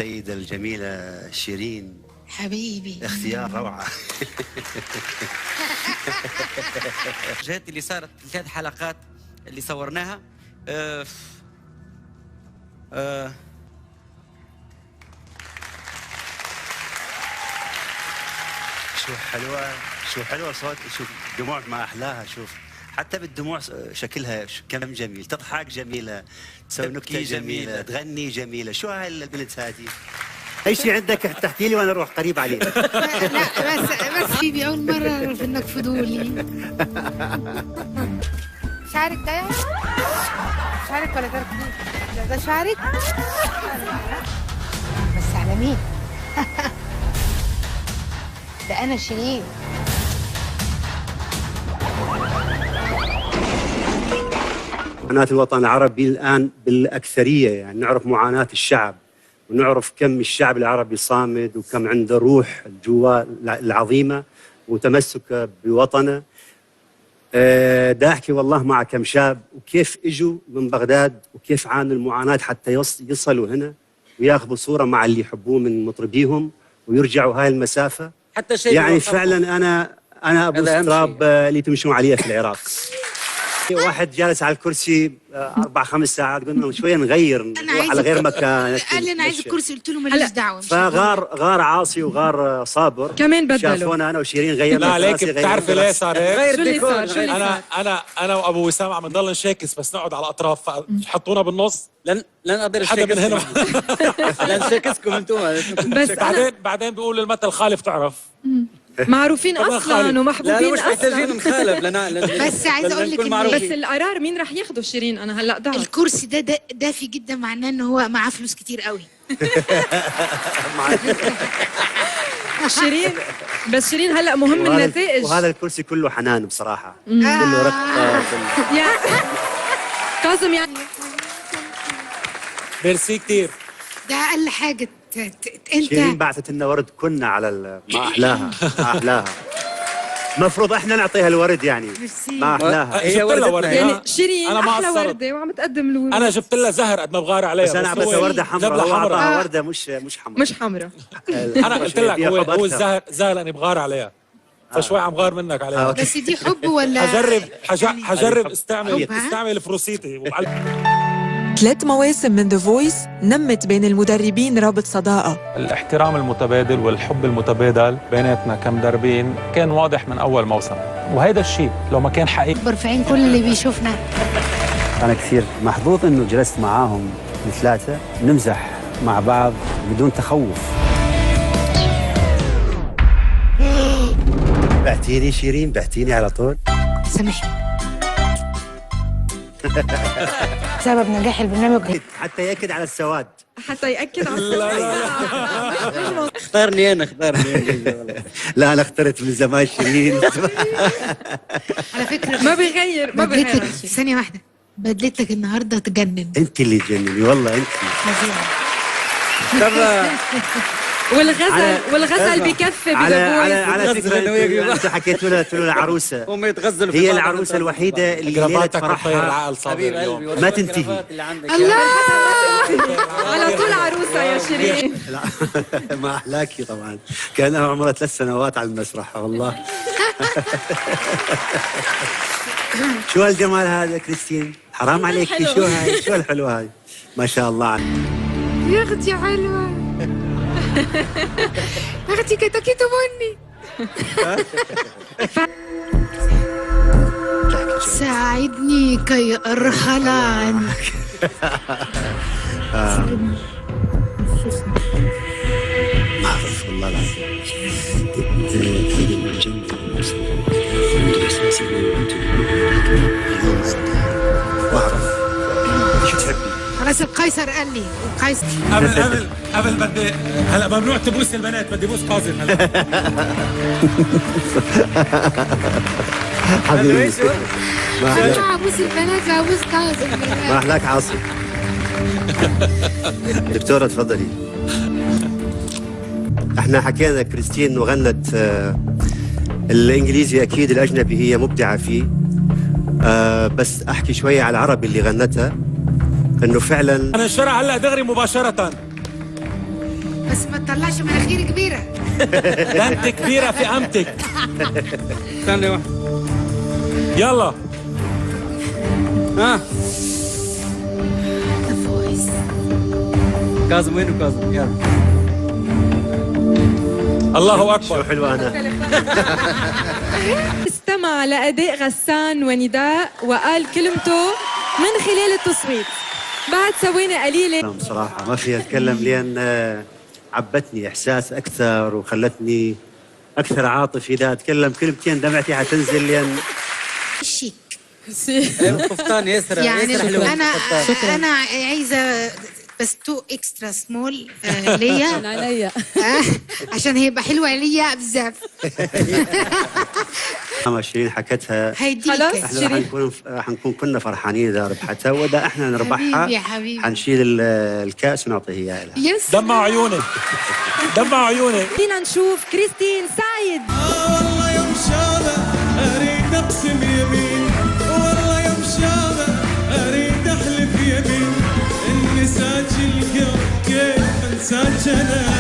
السيدة الجميلة شيرين. حبيبي اختيار روعة. الجهات اللي صارت ال3 حلقات اللي صورناها شو حلوة صوت. شوف دموع ما أحلاها. شوف حتى بالدموع شكلها كلام جميل، تضحك جميلة، تسوي نكتة جميلة، تغني جميلة. شو هاي البنت هذه؟ أي شيء عندك تحكي لي وأنا أروح قريب عليك. لا بس حبيبي أول مرة أعرف إنك فضولي. شعرك ده يعني؟ شعرك ولا تركي؟ ده شعرك؟ بس على مين؟ ده أنا شيرين. معاناة الوطن العربي الآن بالأكثرية، يعني نعرف معاناة الشعب ونعرف كم الشعب العربي صامد وكم عنده روح جوا العظيمة وتمسك بوطنه. دا أحكي والله مع كم شاب وكيف إجوا من بغداد وكيف عانوا المعاناة حتى يصلوا هنا وياخذوا صورة مع اللي يحبوه من مطربيهم ويرجعوا هاي المسافة. حتى شيء يعني فعلا أنا أبو التراب اللي تمشون عليه في العراق. واحد جالس على الكرسي 4-5 ساعات، قلنا شويه نغير نروح على غير مكان. قال لي انا عايز الكرسي، قلت له ماليش دعوه. فغار عاصي وغار صابر كمان بدلوا. شافونا انا وشيرين غيرنا. لا عليك، بتعرفي ليه صار هيك؟ غير شو اللي الديكور. صار؟ شو اللي صار؟ انا وابو وسام عم نضل نشاكس بس نقعد على الاطراف، فحطونا بالنص. لن اقدر حدا من هنا. لن شاكسكم انتم. بس بعدين بيقول المثل خالف تعرف. معروفين اصلا ومحبوبين مش محتاجين اصلا. نخالف بس عايزه اقول لك بس القرار مين رح ياخده شيرين؟ انا هلا ضعف. الكرسي ده دافي جدا، معناه ان هو معاه فلوس كتير قوي. شيرين بس شيرين هلا مهم النتائج. وهذا الكرسي كله حنان بصراحه، كله رقه. يا كاظم يعني ميرسي كثير. ده اقل حاجه شيرين انت بعثت لنا ورد كنا على ما احلاها. ما احلاها. المفروض احنا نعطيها الورد يعني. ما احلاها. هي وردتنا يعني شيرين أنا ما احلى قصرت. ورده وعم تقدم الورد. انا جبت لها زهر قد ما بغار عليها، بس انا اعطيتها ورده حمراء، هو اعطاها ورده مش حمراء. مش حمراء. انا قلت لك هو الزهر لاني بغار عليها، فشوي عم غار منك عليها. بس دي حب ولا حجرب استعمل فروسيتي. 3 مواسم من ذا فويس نمت بين المدربين رابط صداقة. الاحترام المتبادل والحب المتبادل بيناتنا كمدربين كان واضح من أول موسم، وهذا الشيء لو ما كان حقيقي. اكبر في عين كل اللي بيشوفنا. انا كثير محظوظ انه جلست معاهم الثلاثه نمزح مع بعض بدون تخوف. بعتيني شيرين، بعتيني على طول. سامحني. سبب نجاح البرنامج حتى ياكد على السواد. حتى ياكد على السؤال. اختارني انا. لا انا اخترت من زمان شيرين. على فكره ما بيغير بدلتك ثانيه واحده، بدلتك النهارده تجنن. انت اللي تجنني والله انت. والغزل بكفي على فكره انت حكيت له العروسه هم يتغزلوا هي العروسه الوحيده اللي ليله فرحها ما تنتهي. الله على طول عروسه يا شيرين. لا ما احلاكي طبعا، كانها عمرها 3 سنوات على المسرح والله. شو هالجمال هذا كريستين، حرام عليك. شو هاي، شو الحلوه هاي، ما شاء الله عنك يا اختي حلوه. اختي كتاكيتو بني. ساعدني كي ارحل عنك. ما اعرف والله العظيم. ما اعرف شو تحبي. خلاص القيصر قال لي القيصر. قبل بدي هلا ممنوع تبوس البنات، بدي بوس كاظم هلا. حبيبي ما ابوس البنات، لا ابوس كاظم. ما احلاك عاصم. دكتورة تفضلي. احنا حكينا كريستين وغنت الانجليزي، اكيد الاجنبي هي مبدعة فيه. بس احكي شوية على العربي اللي غنتها، انه فعلا انا الشرع هلا دغري مباشرة. بس ما تطلعش مناخير كبيرة. ده انت كبيرة في قامتك. ثانية واحدة. يلا. ها. كاظم وينه كاظم؟ يلا. الله أكبر. شو حلوة أنا. استمع لأداء غسان ونداء وقال كلمته من خلال التصويت. بعد ثواني قليلة بصراحة ما في أتكلم لأن عبتني إحساس أكثر وخلتني أكثر عاطفي. إذا أتكلم كلمتين دمعتي حتنزل لأن شيك. القفطان يسرى يعني يسرى أنا عايزة بس 2 إكسترا سمول ليا عليا عشان هيبقى حلوة ليا بزاف. شيرين حكتها خلاص احنا حنكون كنا فرحانين اذا ربحتها، واذا احنا نربحها حبيبي يا حبيبي حنشيل الكاس ونعطيه اياها لها. يس. دمع عيونك دمع عيونك. فينا نشوف كريستين سعيد. والله يوم شابه اريد اقسم يمين، والله يوم شابه اريد احلف يمين اني ساجل القلب كيف انساك انا.